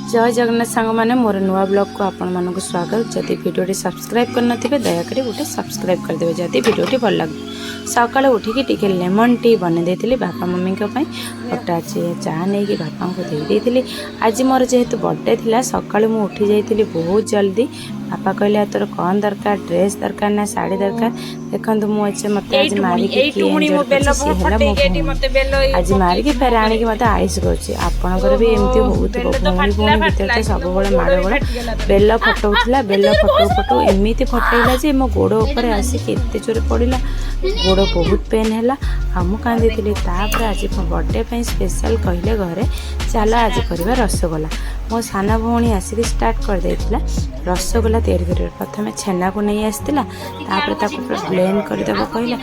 जय जगन्नाथ सांग मैंने मोर नुआ ब्लॉग को आपण मानक स्वागत। जदि वीडियो सब्सक्राइब करना दयाकोरी गोटे सब्सक्राइब करदे जदि वीडियो भल लगे। सकाल उठिकी टिके लेमन टी बने देती बापा मम्मी बट आज चाह नहीं बापा को दे देती। आज मोर जेहेतु बर्थडे थिला सकाल मु उठी जाइली बहुत जल्दी। बापा कहले तोर कौन दरकार ड्रेस दरकार ना साड़ी दरकार देखो मुझे मत आज मारिक आज मारिक फेर आणिक मत आईस करुच्ची आपणकर भी एमती होती भौणी भौणी भितर सब माड़ गोड़ बेल फटाऊला बेल फटाऊ फटाऊ एमती फटाइला जे मो गोड़ उपर आसिक एत जोर पड़ा गोड़ बहुत पेन है आम कांदी तापर आज बर्थडे स्पेशल कहले घरे चल आज करवा रसगोला। मो साना भौणी आसिक स्टार्ट कर देथिला रसगोला तैयारी कर। प्रथम छेना को नहीं आसला ब्लेंड करदेव कहला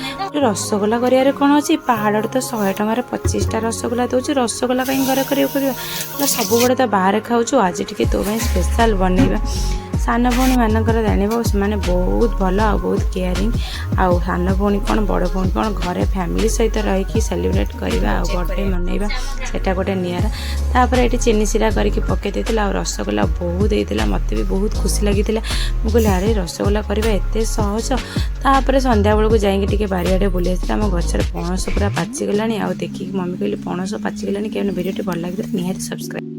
रसगोला कर कौन अच्छी पहाड़ तो 100 टकर 25टा रसगोला दौर रसगोला कहीं घर कर सब गुड़े तो बाहर खाऊ आज टी तो स्पेशल बनइबा। सान भौणी मानकर जानव से बहुत भल आ बहुत केयरिंग आउ सान भौणी कौन बड़ भौणी कौन घरे फैमिली सहित रहीकि सेलिब्रेट करवा आ बर्थडे मनइबा सेटा गोटे निरा। तापर ये चीनी सिरा करके पकई देती आ रसगोला बहुत होता मत भी बहुत खुशी लगी। मुझे अरे रसगोला करवा एत सहज। तापर संध्या बेलू जाइए बारियाडे बुले आम गचर पणस पूरा पाचिगला आ देखिए मम्मी कहली पणस पाचिगला क्या वीडियो भल लगे निहाती सब्सक्राइब।